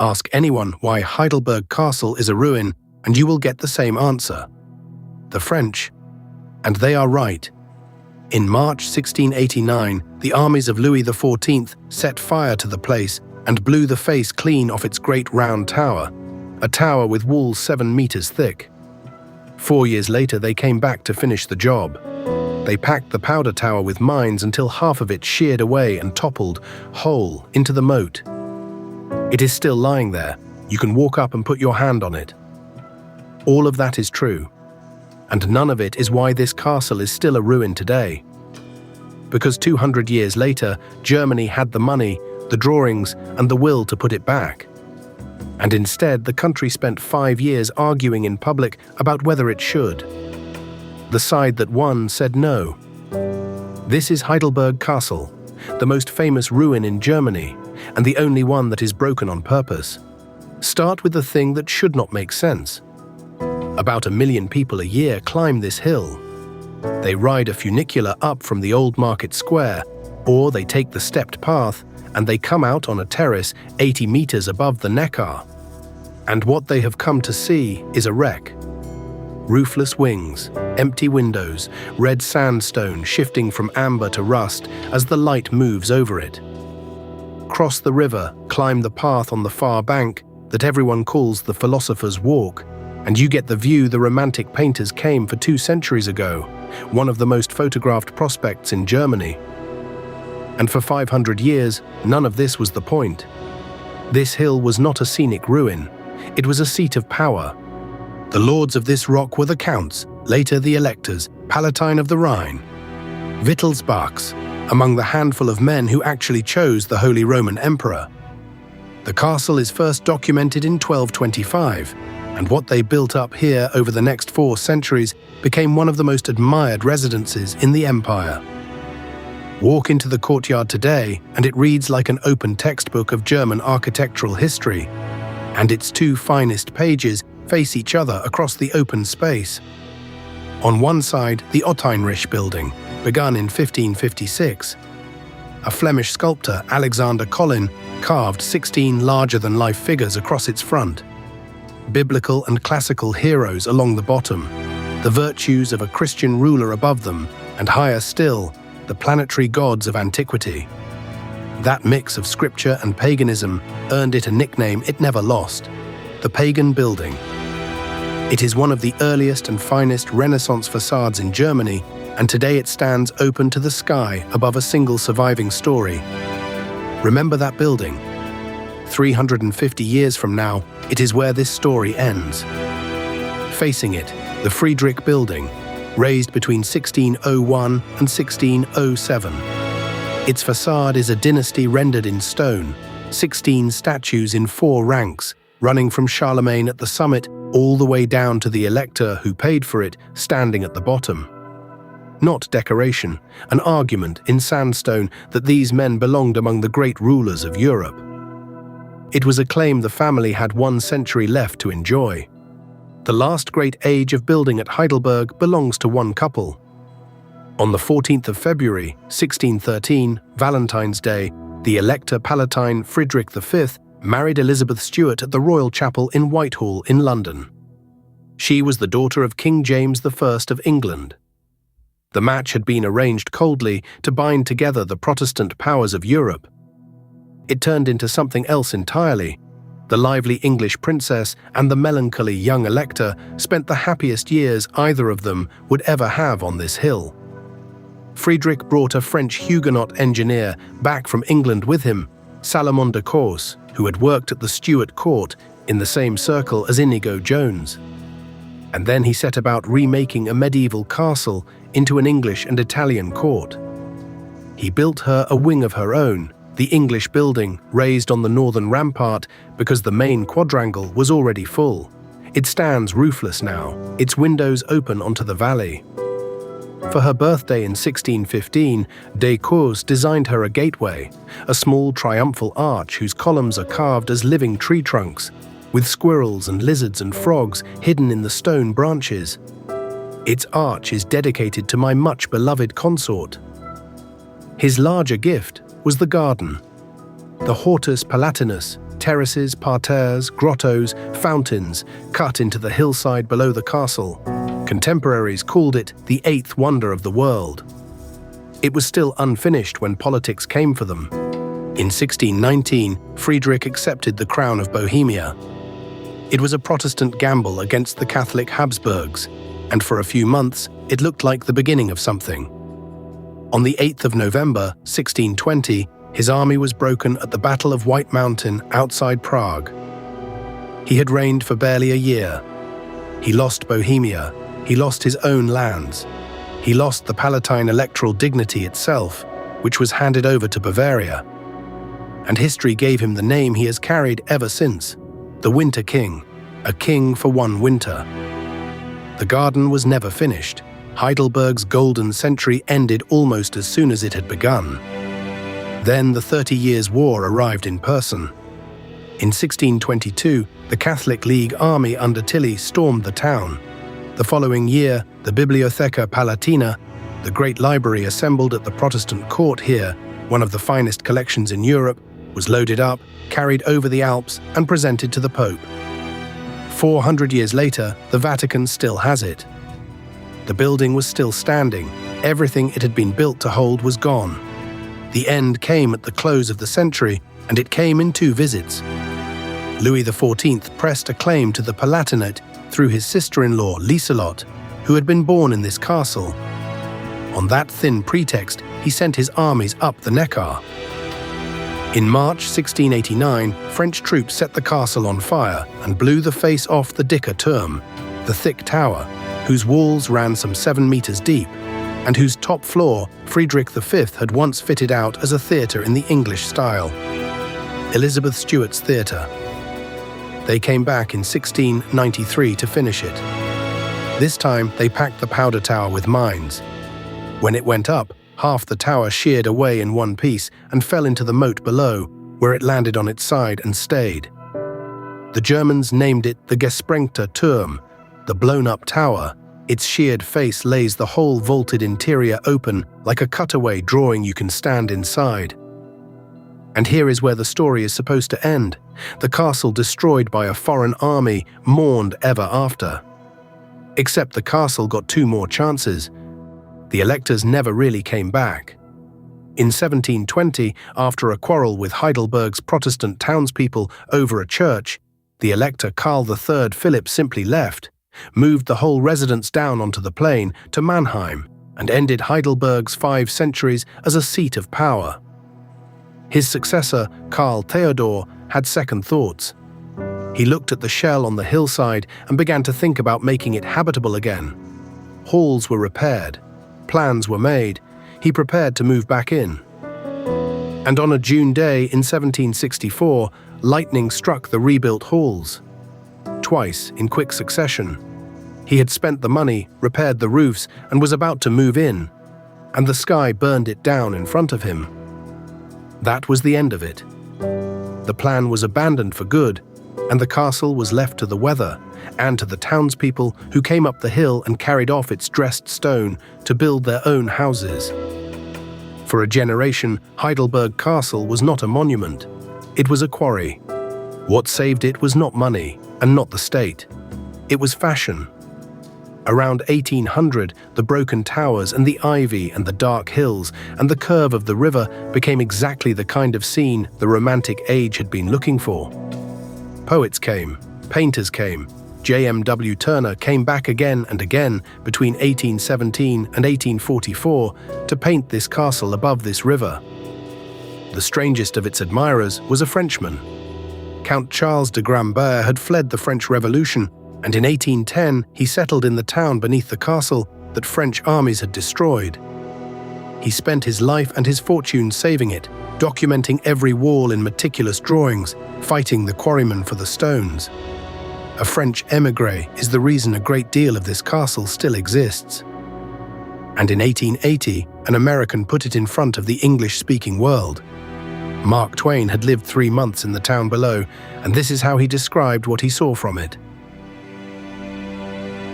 Ask anyone why Heidelberg Castle is a ruin, and you will get the same answer. The French. And they are right. In March 1689, the armies of Louis XIV set fire to the place and blew the face clean off its great round tower, a tower with walls 7 meters thick. 4 years later, they came back to finish the job. They packed the powder tower with mines until half of it sheared away and toppled, whole, into the moat. It is still lying there. You can walk up and put your hand on it. All of that is true. And none of it is why this castle is still a ruin today. Because 200 years later, Germany had the money, the drawings, and the will to put it back. And instead, the country spent 5 years arguing in public about whether it should. The side that won said no. This is Heidelberg Castle, the most famous ruin in Germany, and the only one that is broken on purpose. Start with the thing that should not make sense. About 1 million people a year climb this hill. They ride a funicular up from the old market square, or they take the stepped path and they come out on a terrace 80 meters above the Neckar. And what they have come to see is a wreck. Roofless wings, empty windows, red sandstone shifting from amber to rust as the light moves over it. Cross the river, climb the path on the far bank that everyone calls the Philosopher's Walk, and you get the view the Romantic painters came for 2 centuries ago, one of the most photographed prospects in Germany. And for 500 years, none of this was the point. This hill was not a scenic ruin. It was a seat of power. The lords of this rock were the counts, later the electors, Palatine of the Rhine. Wittelsbachs, among the handful of men who actually chose the Holy Roman Emperor. The castle is first documented in 1225, and what they built up here over the next 4 centuries became one of the most admired residences in the empire. Walk into the courtyard today, and it reads like an open textbook of German architectural history, and its 2 finest pages face each other across the open space. On one side, the Ottheinrich building, begun in 1556. A Flemish sculptor, Alexander Collin, carved 16 larger-than-life figures across its front. Biblical and classical heroes along the bottom, the virtues of a Christian ruler above them, and higher still, the planetary gods of antiquity. That mix of scripture and paganism earned it a nickname it never lost, the Pagan Building. It is one of the earliest and finest Renaissance facades in Germany, and today it stands open to the sky above a single surviving story. Remember that building? 350 years from now, it is where this story ends. Facing it, the Friedrich Building, raised between 1601 and 1607. Its facade is a dynasty rendered in stone, 16 statues in 4 ranks, running from Charlemagne at the summit all the way down to the elector who paid for it, standing at the bottom. Not decoration, an argument in sandstone that these men belonged among the great rulers of Europe. It was a claim the family had 1 century left to enjoy. The last great age of building at Heidelberg belongs to one couple. On the 14th of February, 1613, Valentine's Day, the Elector Palatine Friedrich V married Elizabeth Stuart at the Royal Chapel in Whitehall in London. She was the daughter of King James I of England. The match had been arranged coldly to bind together the Protestant powers of Europe. It turned into something else entirely. The lively English princess and the melancholy young elector spent the happiest years either of them would ever have on this hill. Friedrich brought a French Huguenot engineer back from England with him, Salomon de Course, who had worked at the Stuart court in the same circle as Inigo Jones. And then he set about remaking a medieval castle into an English and Italian court. He built her a wing of her own, the English building, raised on the northern rampart because the main quadrangle was already full. It stands roofless now, its windows open onto the valley. For her birthday in 1615, de Course designed her a gateway, a small triumphal arch whose columns are carved as living tree trunks, with squirrels and lizards and frogs hidden in the stone branches. Its arch is dedicated to my much-beloved consort. His larger gift was the garden. The Hortus Palatinus, terraces, parterres, grottos, fountains cut into the hillside below the castle. Contemporaries called it the eighth wonder of the world. It was still unfinished when politics came for them. In 1619, Friedrich accepted the crown of Bohemia. It was a Protestant gamble against the Catholic Habsburgs, and for a few months, it looked like the beginning of something. On the 8th of November, 1620, his army was broken at the Battle of White Mountain outside Prague. He had reigned for barely a year. He lost Bohemia, he lost his own lands. He lost the Palatine electoral dignity itself, which was handed over to Bavaria. And history gave him the name he has carried ever since, the Winter King, a king for one winter. The garden was never finished. Heidelberg's golden century ended almost as soon as it had begun. Then the 30 Years' War arrived in person. In 1622, the Catholic League army under Tilly stormed the town. The following year, the Bibliotheca Palatina, the great library assembled at the Protestant court here, one of the finest collections in Europe, was loaded up, carried over the Alps, and presented to the Pope. 400 years later, the Vatican still has it. The building was still standing. Everything it had been built to hold was gone. The end came at the close of the century, and it came in 2 visits. Louis XIV pressed a claim to the Palatinate through his sister-in-law, Lieselotte, who had been born in this castle. On that thin pretext, he sent his armies up the Neckar. In March 1689, French troops set the castle on fire and blew the face off the Dicker Turm, the thick tower, whose walls ran some 7 meters deep, and whose top floor Friedrich V had once fitted out as a theatre in the English style, Elizabeth Stuart's Theatre. They came back in 1693 to finish it. This time they packed the powder tower with mines. When it went up, half the tower sheared away in one piece and fell into the moat below, where it landed on its side and stayed. The Germans named it the Gesprengte Turm, the blown-up tower. Its sheared face lays the whole vaulted interior open like a cutaway drawing you can stand inside. And here is where the story is supposed to end. The castle destroyed by a foreign army, mourned ever after. Except the castle got 2 more chances. The electors never really came back. In 1720, after a quarrel with Heidelberg's Protestant townspeople over a church, the elector Karl III Philip simply left, moved the whole residence down onto the plain to Mannheim, and ended Heidelberg's 5 centuries as a seat of power. His successor, Karl Theodor, had second thoughts. He looked at the shell on the hillside and began to think about making it habitable again. Halls were repaired. Plans were made. He prepared to move back in. And on a June day in 1764, lightning struck the rebuilt halls. Twice, in quick succession. He had spent the money, repaired the roofs, and was about to move in, and the sky burned it down in front of him. That was the end of it. The plan was abandoned for good, and the castle was left to the weather and to the townspeople who came up the hill and carried off its dressed stone to build their own houses. For a generation, Heidelberg Castle was not a monument. It was a quarry. What saved it was not money, and not the state. It was fashion. Around 1800, the broken towers and the ivy and the dark hills and the curve of the river became exactly the kind of scene the Romantic Age had been looking for. Poets came, painters came, J.M.W. Turner came back again and again between 1817 and 1844 to paint this castle above this river. The strangest of its admirers was a Frenchman. Count Charles de Grambert had fled the French Revolution, and in 1810 he settled in the town beneath the castle that French armies had destroyed. He spent his life and his fortune saving it, documenting every wall in meticulous drawings, fighting the quarrymen for the stones. A French émigré is the reason a great deal of this castle still exists. And in 1880, an American put it in front of the English-speaking world. Mark Twain had lived 3 months in the town below, and this is how he described what he saw from it.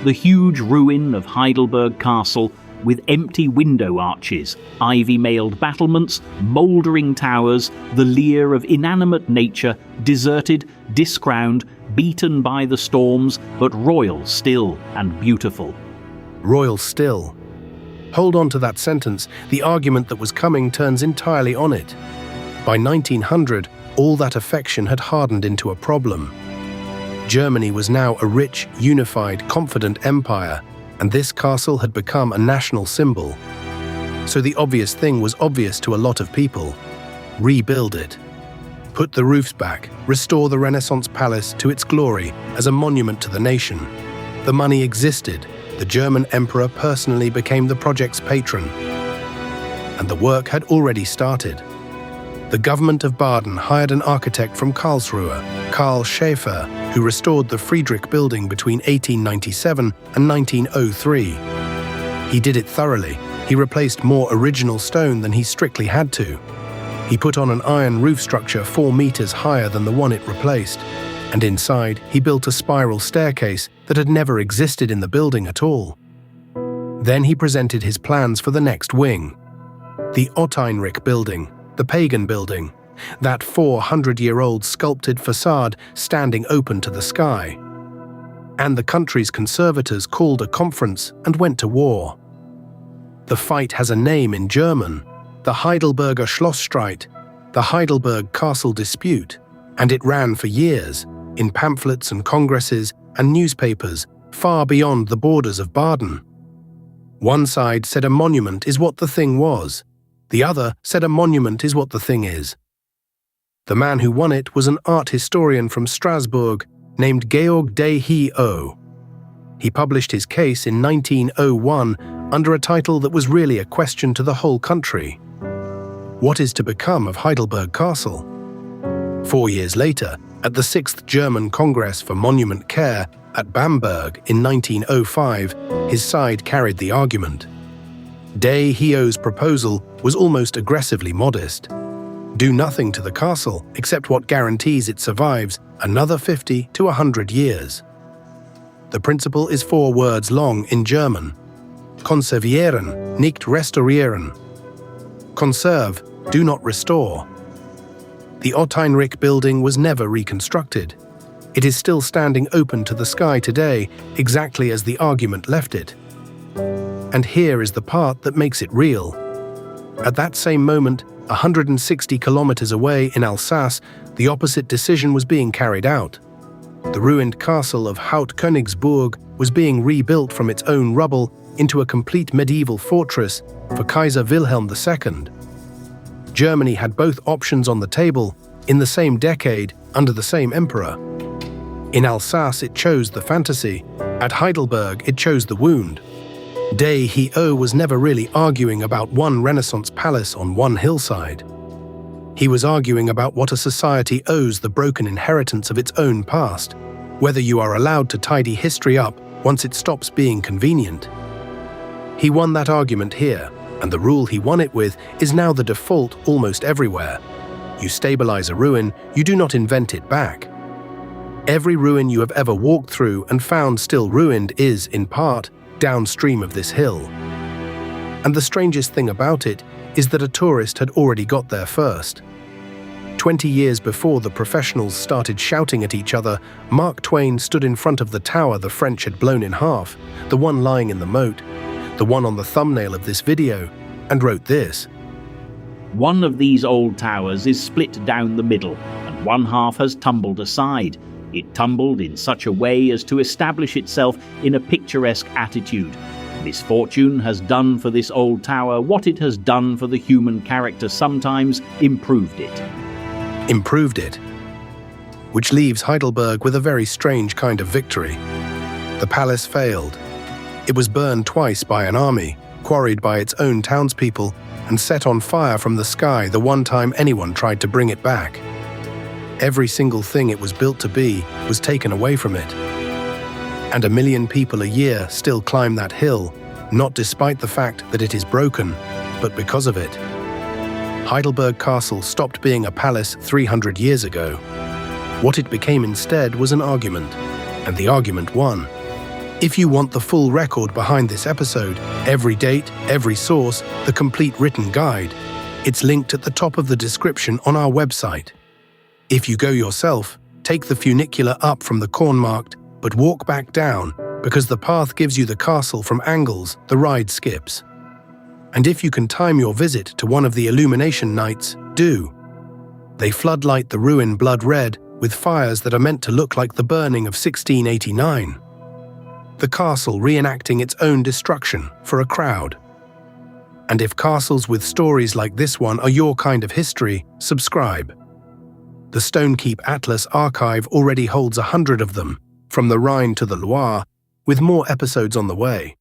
The huge ruin of Heidelberg Castle with empty window arches, ivy-mailed battlements, mouldering towers, the leer of inanimate nature, deserted, discrowned, beaten by the storms, but royal still and beautiful. Royal still. Hold on to that sentence. The argument that was coming turns entirely on it. By 1900, all that affection had hardened into a problem. Germany was now a rich, unified, confident empire, and this castle had become a national symbol. So the obvious thing was obvious to a lot of people. Rebuild it. Put the roofs back, restore the Renaissance palace to its glory as a monument to the nation. The money existed. The German emperor personally became the project's patron. And the work had already started. The government of Baden hired an architect from Karlsruhe, Karl Schäfer, who restored the Friedrich building between 1897 and 1903. He did it thoroughly. He replaced more original stone than he strictly had to. He put on an iron roof structure 4 meters higher than the one it replaced, and inside he built a spiral staircase that had never existed in the building at all. Then he presented his plans for the next wing. The Ottheinrich building, the pagan building, that 400-year-old sculpted facade standing open to the sky. And the country's conservators called a conference and went to war. The fight has a name in German, the Heidelberger Schlossstreit, the Heidelberg Castle dispute, and it ran for years, in pamphlets and congresses and newspapers far beyond the borders of Baden. One side said a monument is what the thing was. The other said a monument is what the thing is. The man who won it was an art historian from Strasbourg named Georg de Hio. He published his case in 1901 under a title that was really a question to the whole country. What is to become of Heidelberg Castle? 4 years later, at the 6th German Congress for Monument Care at Bamberg in 1905, his side carried the argument. De Hio's proposal was almost aggressively modest. Do nothing to the castle except what guarantees it survives another 50 to 100 years. The principle is 4 words long in German. Konservieren, nicht restaurieren. Conserve, do not restore. The Ottheinrich building was never reconstructed. It is still standing open to the sky today, exactly as the argument left it. And here is the part that makes it real. At that same moment, 160 kilometers away in Alsace, the opposite decision was being carried out. The ruined castle of Haut-Königsburg was being rebuilt from its own rubble into a complete medieval fortress for Kaiser Wilhelm II. Germany had both options on the table in the same decade under the same emperor. In Alsace, it chose the fantasy. At Heidelberg, it chose the wound. De Hio was never really arguing about one Renaissance palace on one hillside. He was arguing about what a society owes the broken inheritance of its own past, whether you are allowed to tidy history up once it stops being convenient. He won that argument here, and the rule he won it with is now the default almost everywhere. You stabilize a ruin, you do not invent it back. Every ruin you have ever walked through and found still ruined is, in part, downstream of this hill. And the strangest thing about it is that a tourist had already got there first. 20 years before the professionals started shouting at each other, Mark Twain stood in front of the tower the French had blown in half, the one lying in the moat, the one on the thumbnail of this video, and wrote this. One of these old towers is split down the middle, and one half has tumbled aside. It tumbled in such a way as to establish itself in a picturesque attitude. Misfortune has done for this old tower what it has done for the human character sometimes, improved it. Improved it. Which leaves Heidelberg with a very strange kind of victory. The palace failed. It was burned twice by an army, quarried by its own townspeople, and set on fire from the sky the one time anyone tried to bring it back. Every single thing it was built to be was taken away from it. And 1 million people a year still climb that hill, not despite the fact that it is broken, but because of it. Heidelberg Castle stopped being a palace 300 years ago. What it became instead was an argument, and the argument won. If you want the full record behind this episode, every date, every source, the complete written guide, it's linked at the top of the description on our website. If you go yourself, take the funicular up from the corn-marked, but walk back down, because the path gives you the castle from angles the ride skips. And if you can time your visit to one of the illumination nights, do. They floodlight the ruin blood red with fires that are meant to look like the burning of 1689. The castle reenacting its own destruction for a crowd. And if castles with stories like this one are your kind of history, subscribe. The Stonekeep Atlas archive already holds 100 of them, from the Rhine to the Loire, with more episodes on the way.